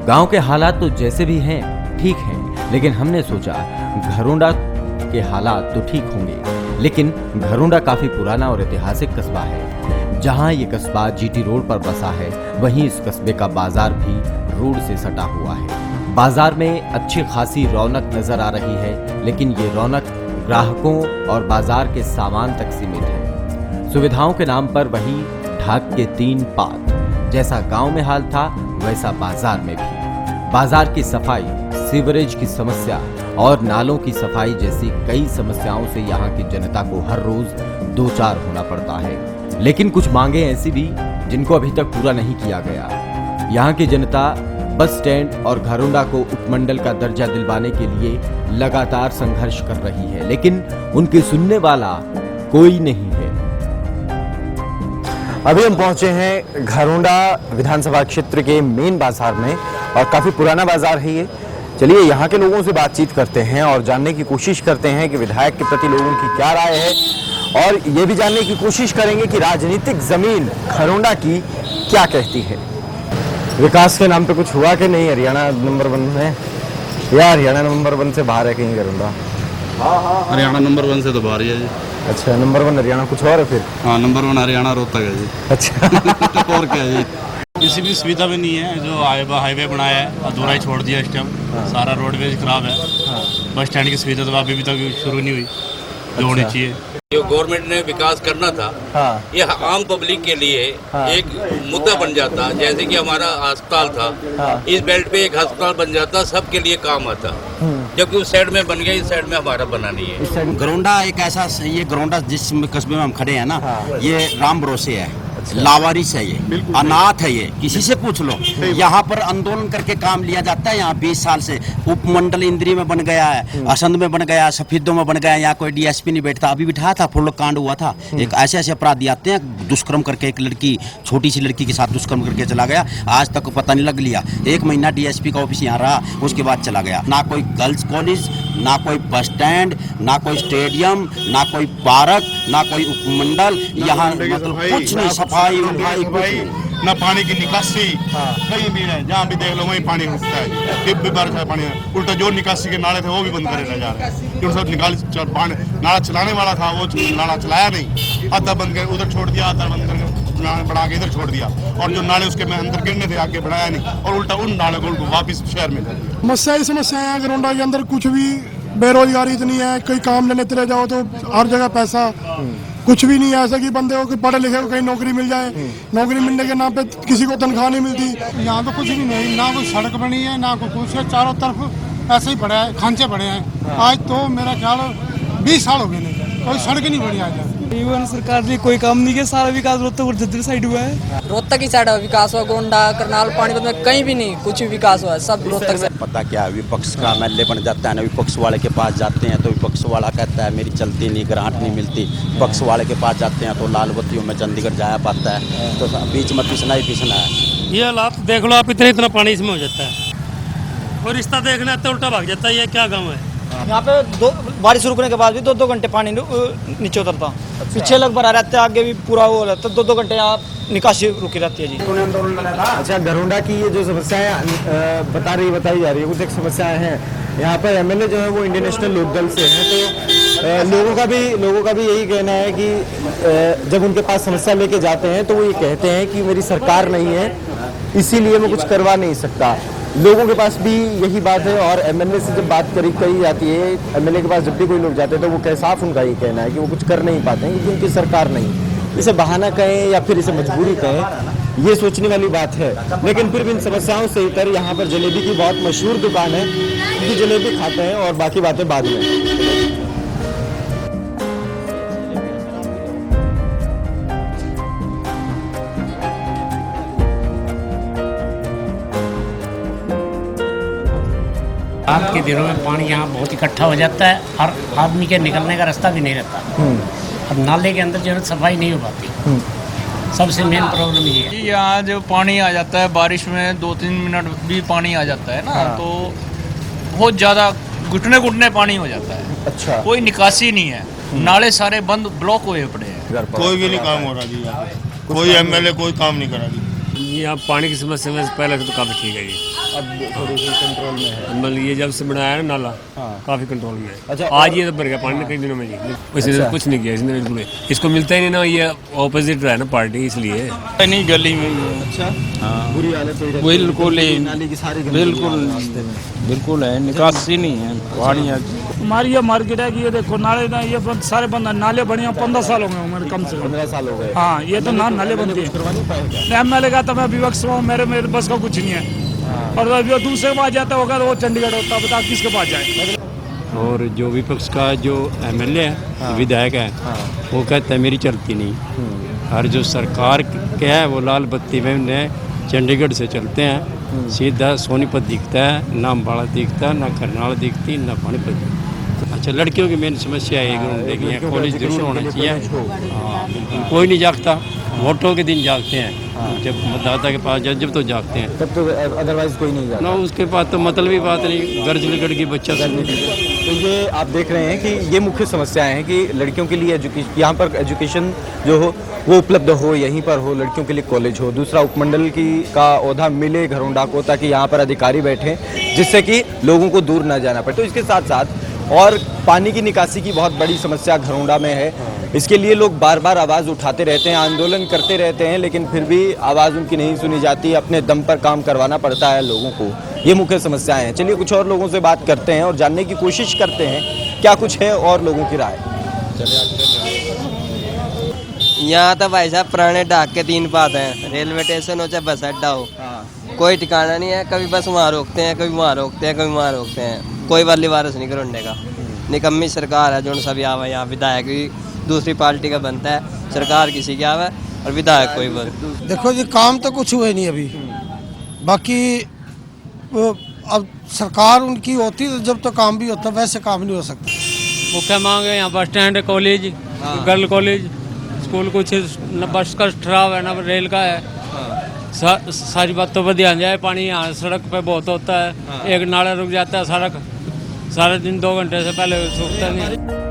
गांव के हालात तो जैसे भी हैं ठीक हैं, लेकिन हमने सोचा घरोंडा के हालात तो ठीक होंगे, लेकिन घरोंडा काफी पुराना और ऐतिहासिक कस्बा है। जहां ये कस्बा जीटी रोड पर बसा है, वहीं इस कस्बे का बाजार भी रोड से सटा हुआ है। बाजार में अच्छी खासी रौनक नजर आ रही है, लेकिन ये रौनक ग्राहकों और बाजार के सामान तक सीमित है। सुविधाओं के नाम पर वही ढाक के 3 पात। जैसा गांव में हाल था वैसा बाजार में भी। बाजार की सफाई, सीवरेज की समस्या और नालों की सफाई जैसी कई समस्याओं से यहाँ की जनता को हर रोज दो चार होना पड़ता है। लेकिन कुछ मांगे ऐसी भी जिनको अभी तक पूरा नहीं किया गया। यहाँ की जनता बस स्टैंड और घरोंडा को उपमंडल का दर्जा दिलवाने के लिए लगातार संघर्ष कर रही है, लेकिन उनकी सुनने वाला कोई नहीं है। अभी हम पहुंचे हैं घरोंडा विधानसभा क्षेत्र के मेन बाजार में और काफ़ी पुराना बाजार है ये। चलिए यहाँ के लोगों से बातचीत करते हैं और जानने की कोशिश करते हैं कि विधायक के प्रति लोगों की क्या राय है, और ये भी जानने की कोशिश करेंगे कि राजनीतिक जमीन घरोंडा की क्या कहती है। विकास के नाम पे कुछ हुआ कि नहीं हरियाणा नंबर 1 में, या हरियाणा नंबर 1 से बाहर है कहीं घरोंडा? हरियाणा नंबर 1 से तो बाहर ही है जी। अच्छा, नंबर 1 हरियाणा कुछ और है फिर? हाँ, नंबर 1 हरियाणा रोहतक है जी। अच्छा और क्या है जी? किसी भी सुविधा भी नहीं है। जो हाईवे बनाया है अधूरा ही छोड़ दिया इस टाइम। सारा रोडवेज खराब है। बस स्टैंड की सुविधा तो अभी तक शुरू नहीं हुई जो होनी चाहिए। जो गवर्नमेंट ने विकास करना था, ये आम पब्लिक के लिए एक मुद्दा बन जाता। जैसे कि हमारा अस्पताल था, इस बेल्ट पे एक अस्पताल बन जाता, सबके लिए काम आता। जबकि उस साइड में बन गया, इस साइड में हमारा बना नहीं है। घरोंडा एक ऐसा, ये घरोंडा जिस कस्बे में हम खड़े हैं ना, ये राम भरोसे है, लावारिस है, ये अनाथ है। ये किसी से पूछ लो, यहाँ पर आंदोलन करके काम लिया जाता है। यहाँ 20 साल से उपमंडल इंद्री में बन गया है, असंध में बन गया, सफेदों में बन गया। यहाँ कोई डीएसपी नहीं बैठता। अभी बिठाया था, फुल कांड हुआ था। एक ऐसे ऐसे अपराधी आते हैं, दुष्कर्म करके एक लड़की, छोटी सी लड़की के साथ दुष्कर्म करके चला गया। आज तक पता नहीं लग लिया। 1 महीना डीएसपी का ऑफिस यहाँ रहा, उसके बाद चला गया। ना कोई गर्ल्स कॉलेज, ना कोई बस स्टैंड, ना कोई स्टेडियम, ना कोई पार्क, ना कोई उपमंडल। यहाँ मतलब कुछ नहीं, सफाई ना पानी की निकासी कहीं भी नहीं। जहाँ भी देख लो वहीं पानी उठता है, फिर भी बारिश का पानी है। उल्टा जो निकासी के नाले थे वो भी बंद करे जा रहे हैं। जो सब नाला चलाने वाला था वो नाला चलाया नहीं, आधा बंद कर उधर छोड़ दिया, आधा बंद करके बढ़ा के इधर छोड़ दिया। और जो नाले उसके में अंदर गिरने थे आगे बढ़ाया नहीं, और उल्टा उन नाले को वापिस शहर में कर दिया। समस्या है घरोंडा के अंदर। कुछ भी बेरोजगारी इतनी है, कोई काम लेने चले जाओ तो हर जगह पैसा, कुछ भी नहीं है ऐसा कि बंदे को पढ़े लिखे को कहीं नौकरी मिल जाए। नौकरी मिलने के नाम पे किसी को तनख्वाह नहीं मिलती। यहाँ तो कुछ भी नहीं, ना कोई सड़क बनी है, ना कोई कुछ है। चारों तरफ ऐसे ही पड़े हैं, खांचे पड़े हैं। आज तो मेरा ख्याल 20 साल हो गए नहीं, कोई सड़क नहीं बनी आज। सरकार ने कोई काम नहीं किया। सारा विकास रोहतक और झज्जर साइड हुआ है। रोहतक की साइड विकास हुआ, गोंडा, करनाल, पानीपत में कहीं भी नहीं कुछ भी विकास हुआ है। सब रोहतक से। पता क्या, विपक्ष का एमएलए बन जाता है ना, विपक्ष वाले के पास जाते हैं तो विपक्ष वाला कहता है मेरी चलती नहीं, ग्रांट नहीं मिलती। विपक्ष वाले के पास जाते हैं तो लाल बत्तियों में चंडीगढ़ जाया पाता है, तो बीच में पिसना ही पिसना है। ये हालात देख लो आप, इतना पानी इसमें हो जाता है और रिश्ता देखने आते उल्टा भाग जाता है। ये क्या गाँव है? यहाँ पे बारिश रुकने के बाद भी 2-2 घंटे पानी नीचे उतरता। पीछे लोग भरा रहते हैं, आगे भी पूरा हो रहता है। 2-2 घंटे यहाँ निकासी रुकी रहती है जी। अच्छा, घरोंडा की ये जो समस्याएं बताई जा रही है, कुछ एक समस्याएं हैं यहाँ पर। एमएलए जो है वो इंडियन नेशनल लोकदल से हैं, तो लोगों का भी यही कहना है कि जब उनके पास समस्या लेके जाते हैं तो वो ये कहते हैं कि मेरी सरकार नहीं है, इसीलिए मैं कुछ करवा नहीं सकता। लोगों के पास भी यही बात है। और एमएलए से जब बात कही जाती है, एमएलए के पास जब भी कोई लोग जाते हैं तो वो साफ उनका ये कहना है कि वो कुछ कर नहीं पाते हैं क्योंकि उनकी सरकार नहीं। इसे बहाना कहें या फिर इसे मजबूरी कहें, ये सोचने वाली बात है। लेकिन फिर भी इन समस्याओं से इतर यहाँ पर जलेबी की बहुत मशहूर दुकान है, क्योंकि जलेबी खाते हैं और बाकी बातें बाद में। रात के दिनों में पानी यहाँ बहुत इकट्ठा हो जाता है और आदमी के निकलने का रास्ता भी नहीं रहता। अब नाले के अंदर जो है सफाई नहीं हो पाती। सबसे मेन प्रॉब्लम ये है। यहाँ जो पानी आ जाता है बारिश में 2-3 मिनट भी पानी आ जाता है ना, तो बहुत ज़्यादा घुटने पानी हो जाता है। अच्छा, कोई निकासी नहीं है, नाले सारे बंद ब्लॉक हुए पड़े हैं। कोई भी नहीं काम हो रहा जी। कोई एमएलए कोई काम नहीं करा जी। जी आप पानी की समस्या में पहले से तो काफ़ी ठीक है जी। अब थोड़ी सी कंट्रोल में है। मतलब ये जब से बनाया है ना नाला, हाँ। काफ़ी कंट्रोल में है। अच्छा, आज ये तो भर गया पानी कई दिनों में जी। इसने अच्छा। कुछ नहीं किया इसने बिल्कुल। इसको मिलता ही नहीं ना, ये ऑपोजिट है ना पार्टी, इसलिए नहीं गली में ही है। अच्छा, बुरी हालत हुई रहती है। बिल्कुल ही, नाली की सारी गंदगी बिल्कुल रास्ते में। बिल्कुल है, निकासी नहीं है पानी। हमारी ये मार्केट है कि ये देखो नाले ना ये सारे बंद नाले बने 15 साल हो गए हमारे कम से कम। 15 साल हो गए। हाँ ये तो नाले बनते हैं। MLA का तो मैं विपक्ष में हूँ, मेरे बस का कुछ नहीं है। और जो दूसरे के पास जाता होगा तो वो चंडीगढ़ होता, बता किसके पास जाए। और जो विपक्ष का जो MLA है, विधायक है, वो कहता है मेरी चलती नहीं। और जो सरकार क्या है वो लाल बत्ती में चंडीगढ़ से चलते हैं, सीधा सोनीपत दिखता है, ना अम्बाड़ा दिखता है, ना करनाल दिखती, ना पानीपत दिखती। अच्छा, लड़कियों की मेन समस्या है, कॉलेज जरूर होना चाहिए। हाँ, कोई नहीं जागता, वोटों के दिन जागते हैं। जब मतदाता के पास जाए जब तो जागते हैं, तब तो अदरवाइज कोई नहीं जाता ना उसके पास तो मतलब ही बात नहीं, गर्ज लगड़ की बच्चा सब। तो ये आप देख रहे हैं कि ये मुख्य समस्याएं हैं कि लड़कियों के लिए यहाँ पर एजुकेशन जो हो वो उपलब्ध हो, यहीं पर हो, लड़कियों के लिए कॉलेज हो। दूसरा, उपमंडल की का ओहदा मिले घरोंडा को, ताकि यहाँ पर अधिकारी बैठें, जिससे कि लोगों को दूर ना जाना पड़े। तो इसके साथ साथ और पानी की निकासी की बहुत बड़ी समस्या घरोंडा में है। इसके लिए लोग बार बार आवाज़ उठाते रहते हैं, आंदोलन करते रहते हैं, लेकिन फिर भी आवाज़ उनकी नहीं सुनी जाती। अपने दम पर काम करवाना पड़ता है लोगों को। ये मुख्य समस्याएं हैं। चलिए कुछ और लोगों से बात करते हैं और जानने की कोशिश करते हैं क्या कुछ है और लोगों की राय। यहाँ तो भाई साहब पुराने डाक के 3 पात हैं, रेलवे स्टेशन हो चाहे बस अड्डा हो, कोई ठिकाना नहीं है। कभी बस वहाँ रोकते हैं, कभी वहाँ रोकते हैं, कभी वहाँ रोकते हैं। कोई वाली वारस नहीं घरोंडे का। निकम्मी सरकार है जो सभी आवा, यहाँ विधायक भी दूसरी पार्टी का बनता है, सरकार किसी की आवा और विधायक कोई बन। देखो जी काम तो कुछ हुए नहीं अभी, बाकी अब सरकार उनकी होती तो जब तो काम भी होता, वैसे काम नहीं हो सकता। मुख्य मांग है यहाँ bus stand, college, girl college, school, कुछ न बस का खराब है, न रेल का है। सारी बातों पर ध्यान जाए। पानी यहाँ सड़क पे बहुत होता है, एक नाला रुक जाता है, सड़क सारे दिन 2 घंटे से पहले सूखता नहीं।